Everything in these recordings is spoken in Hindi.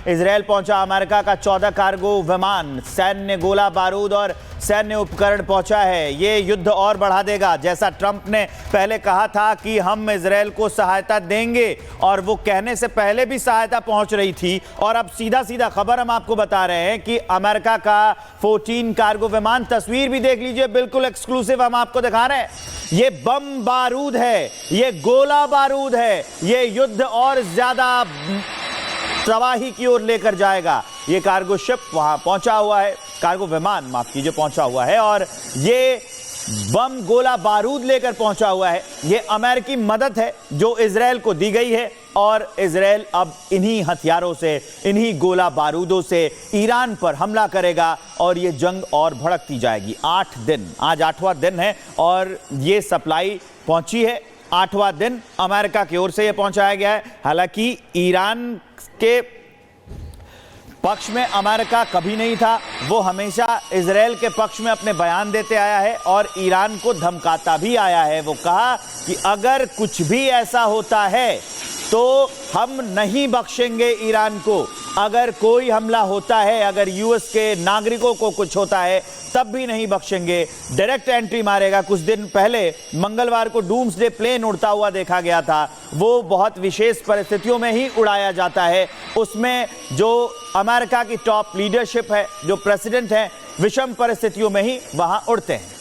इजरायल पहुंचा अमेरिका का 14 कार्गो विमान, सैन्य गोला बारूद और सैन्य उपकरण पहुंचा है। ये युद्ध और बढ़ा देगा। जैसा ट्रंप ने पहले कहा था कि हम इजरायल को सहायता देंगे, और वो कहने से पहले भी सहायता पहुंच रही थी, और अब सीधा सीधा खबर हम आपको बता रहे हैं कि अमेरिका का 14 कार्गो विमान, तस्वीर भी देख लीजिए, बिल्कुल एक्सक्लूसिव हम आपको दिखा रहे हैं। ये बम बारूद है, ये गोला बारूद है, ये युद्ध और ज्यादा तबाही की ओर लेकर जाएगा। ये कार्गो शिप वहां पहुंचा हुआ है, कार्गो विमान माफ कीजिए पहुंचा हुआ है, और ये बम गोला बारूद लेकर पहुंचा हुआ है। ये अमेरिकी मदद है जो इजरायल को दी गई है, और इजरायल अब इन्हीं हथियारों से, इन्हीं गोला बारूदों से ईरान पर हमला करेगा, और ये जंग और भड़कती जाएगी। 8 दिन, आज 8वां दिन है और ये सप्लाई पहुंची है। 8वां दिन अमेरिका की ओर से यह पहुंचाया गया है। हालांकि ईरान के पक्ष में अमेरिका कभी नहीं था, वो हमेशा इजरायल के पक्ष में अपने बयान देते आया है और ईरान को धमकाता भी आया है। वो कहा कि अगर कुछ भी ऐसा होता है तो हम नहीं बख्शेंगे ईरान को। अगर कोई हमला होता है, अगर यूएस के नागरिकों को कुछ होता है, तब भी नहीं बख्शेंगे, डायरेक्ट एंट्री मारेगा। कुछ दिन पहले मंगलवार को डूम्सडे प्लेन उड़ता हुआ देखा गया था। वो बहुत विशेष परिस्थितियों में ही उड़ाया जाता है। उसमें जो अमेरिका की टॉप लीडरशिप है, जो प्रेसिडेंट है, विषम परिस्थितियों में ही वहां उड़ते हैं।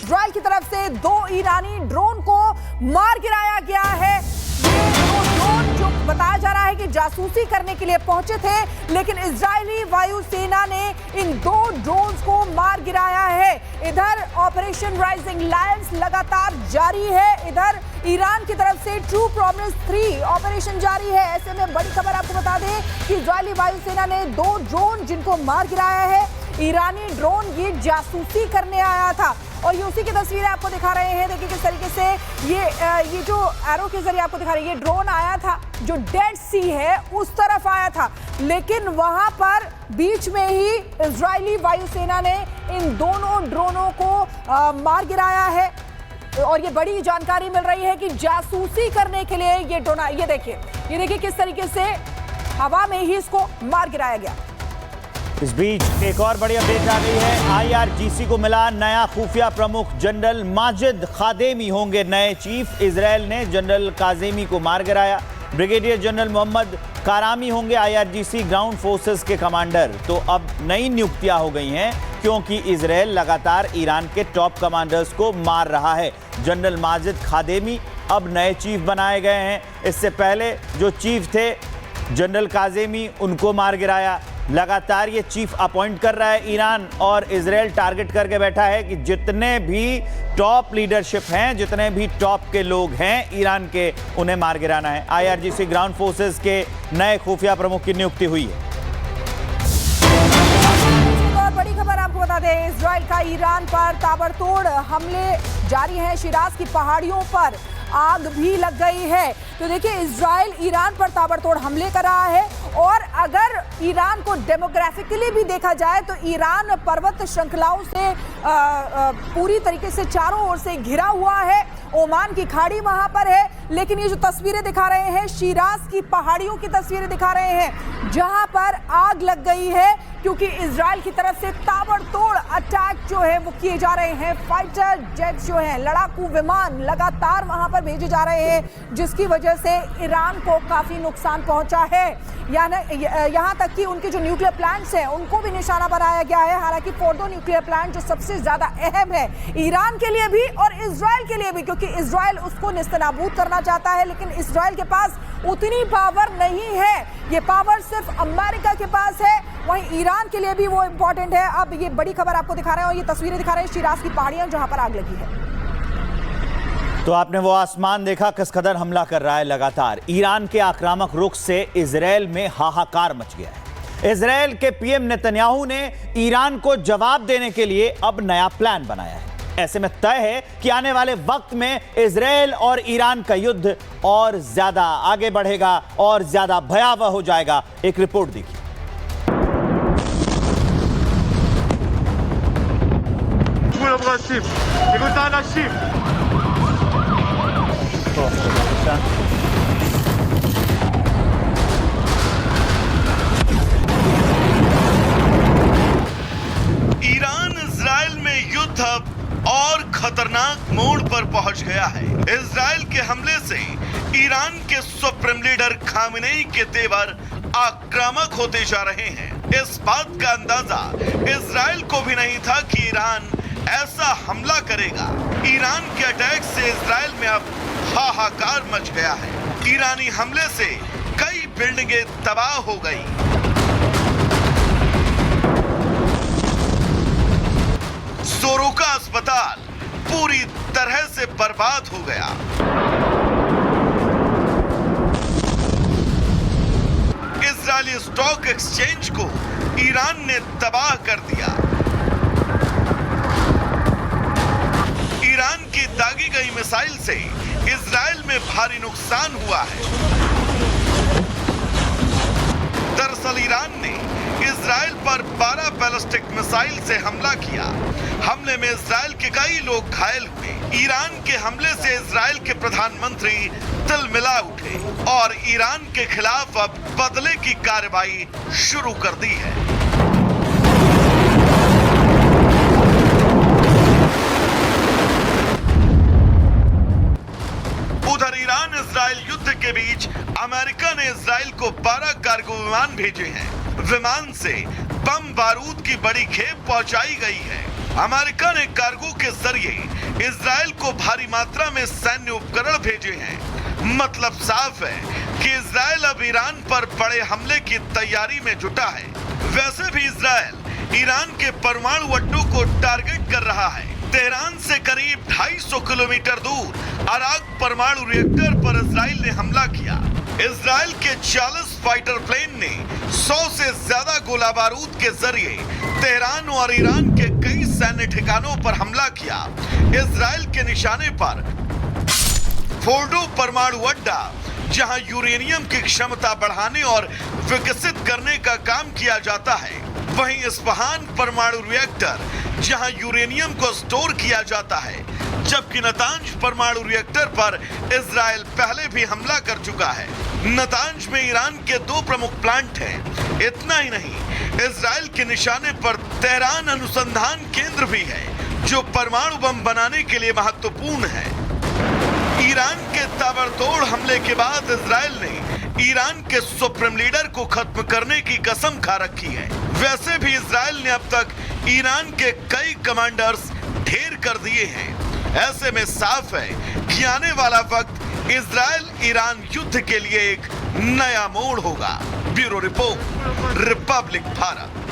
इजरायल की तरफ से 2 ईरानी ड्रोन को मार गिराया गया है। ये 2 ड्रोन जो बताया जा रहा है कि जासूसी करने के लिए पहुंचे थे, लेकिन इजरायली वायुसेना ने इन 2 ड्रोन्स को मार गिराया है। इधर ऑपरेशन राइजिंग लायंस लगातार जारी है, इधर ईरान की तरफ से ट्रू प्रॉमिस 3 ऑपरेशन जारी है। ऐसे में बड़ी खबर आपको बता दें कि इजरायली वायुसेना ने 2 ड्रोन जिनको मार गिराया है। ईरानी ड्रोन ये जासूसी करने आया था, और ये उसी की तस्वीरें आपको दिखा रहे हैं। देखिए किस तरीके से ये जो एरो के जरिए आपको दिखा रहे हैं, ये ड्रोन आया था जो डेड सी है उस तरफ आया था, लेकिन वहां पर बीच में ही इजरायली वायुसेना ने इन दोनों ड्रोनों को मार गिराया है। और ये बड़ी जानकारी मिल रही है कि जासूसी करने के लिए ये ड्रोन, ये देखिए किस तरीके से हवा में ही इसको मार गिराया गया। इस बीच एक और बड़ी अपडेट आ गई है। आईआरजीसी को मिला नया खुफिया प्रमुख, जनरल माजिद खादेमी होंगे नए चीफ। इजरायल ने जनरल काजेमी को मार गिराया। ब्रिगेडियर जनरल मोहम्मद कारामी होंगे आईआरजीसी ग्राउंड फोर्सेस के कमांडर। तो अब नई नियुक्तियां हो गई हैं, क्योंकि इजरायल लगातार ईरान के टॉप कमांडर्स को मार रहा है। जनरल माजिद खादेमी अब नए चीफ बनाए गए हैं। इससे पहले जो चीफ थे जनरल काजेमी, उनको मार गिराया। लगातार ये चीफ अपॉइंट कर रहा है ईरान, और इजरायल टारगेट करके बैठा है कि जितने भी टॉप लीडरशिप हैं, जितने भी टॉप के लोग हैं ईरान के, उन्हें मार गिराना है। आईआरजीसी ग्राउंड फोर्सेस के नए खुफिया प्रमुख की नियुक्ति हुई है। और बड़ी खबर आपको बता दें, इजरायल का ईरान पर ताबड़तोड़ हमले जारी हैं। शिराज की पहाड़ियों पर आग भी लग गई है। तो देखिए, इजरायल ईरान पर ताबड़तोड़ हमले कर रहा है, और अगर ईरान को डेमोग्राफिकली भी देखा जाए तो ईरान पर्वत श्रृंखलाओं से पूरी तरीके से चारों ओर से घिरा हुआ है। ओमान की खाड़ी वहां पर है, लेकिन ये जो तस्वीरें दिखा रहे हैं, शिराज की पहाड़ियों की तस्वीरें दिखा रहे हैं, जहां पर आग लग गई है, क्योंकि इजरायल की तरफ से ताबड़तोड़ अटैक जो है वो किए जा रहे हैं। फाइटर जेट्स जो हैं, लड़ाकू विमान लगातार वहां पर भेजे जा रहे हैं, जिसकी वजह से ईरान को काफी नुकसान पहुंचा है। यहाँ तक कि उनके जो न्यूक्लियर प्लांट्स हैं उनको भी निशाना बनाया गया है। हालांकि फोर्डो न्यूक्लियर प्लांट जो सबसे ज्यादा अहम है ईरान के लिए भी और इजरायल के लिए भी, क्योंकि इजरायल उसको नेस्तनाबूद करना चाहता है, लेकिन इजरायल के पास उतनी पावर नहीं है। ये पावर सिर्फ अमेरिका के पास है, वहीं ईरान के लिए भी वो इंपॉर्टेंट है। अब ये बड़ी खबर आपको दिखा रहे हैं, और ये तस्वीरें दिखा रहे हैं शिराज की पहाड़ियां जहां पर आग लगी है। तो आपने वो आसमान देखा किस कदर हमला कर रहा है लगातार। ईरान के आक्रामक रुख से इजरायल में हाहाकार मच गया है। इजरायल के पीएम नेतन्याहू ने ईरान को जवाब देने के लिए अब नया प्लान बनाया है। ऐसे में तय है कि आने वाले वक्त में इजरायल और ईरान का युद्ध और ज्यादा आगे बढ़ेगा और ज्यादा भयावह हो जाएगा। एक रिपोर्ट देखिए। खतरनाक मोड़ पर पहुंच गया है। इजराइल के हमले से ईरान के सुप्रीम लीडर खामेनेई के तेवर आक्रामक होते जा रहे हैं। इस बात का अंदाजा इजराइल को भी नहीं था कि ईरान ऐसा हमला करेगा। ईरान के अटैक से इजराइल में अब हाहाकार मच गया है। ईरानी हमले से कई बिल्डिंगें तबाह हो गई। सोरोका अस्पताल पूरी तरह से बर्बाद हो गया। इजरायली स्टॉक एक्सचेंज को ईरान ने तबाह कर दिया। ईरान की दागी गई मिसाइल से इजराइल में भारी नुकसान हुआ है। दरअसल ईरान ने इजराइल पर 12 बैलिस्टिक मिसाइल से हमला किया। हमले में इजराइल के कई लोग घायल हुए। ईरान के हमले से इजराइल के प्रधानमंत्री तिलमिला उठे और ईरान के खिलाफ अब बदले की कार्रवाई शुरू कर दी है। उधर ईरान इजराइल युद्ध के बीच अमेरिका ने इजराइल को 12 कार्गो विमान भेजे हैं। विमान से बम बारूद की बड़ी खेप पहुंचाई गई है। अमेरिका ने कार्गो के जरिए इजराइल को भारी मात्रा में सैन्य उपकरण भेजे हैं। मतलब साफ है कि इजराइल अब ईरान पर बड़े हमले की तैयारी में जुटा है। वैसे भी इजराइल ईरान के परमाणु अड्डों को टारगेट कर रहा है। तेहरान से करीब 250 किलोमीटर दूर अराक परमाणु रिएक्टर पर इजराइल ने हमला किया। इजराइल के 40 फाइटर प्लेन ने 100 से ज्यादा गोला बारूद के जरिए तेहरान और ईरान के कई सैन्य ठिकानों पर हमला किया। इजराइल के निशाने पर फोर्डो परमाणु अड्डा, जहां यूरेनियम की क्षमता बढ़ाने और विकसित करने का काम किया जाता है, वहीं इस्फहान परमाणु रिएक्टर, जहां यूरेनियम को स्टोर किया जाता है, जबकि नतांज परमाणु रिएक्टर पर इजराइल पहले भी हमला कर चुका है। नतांज में ईरान के 2 प्रमुख प्लांट हैं। इतना ही नहीं, इजराइल के निशाने पर तेहरान अनुसंधान केंद्र भी है, जो परमाणु बम बनाने के लिए महत्वपूर्ण है। ईरान के ताबड़तोड़ हमले के बाद इजराइल ने ईरान के सुप्रीम लीडर को खत्म करने की कसम खा रखी है। वैसे भी इजराइल ने अब तक ईरान के कई कमांडर्स ढेर कर दिए हैं। ऐसे में साफ है कि आने वाला वक्त इजराइल ईरान युद्ध के लिए एक नया मोड़ होगा। Bureau report, Republic Bharat.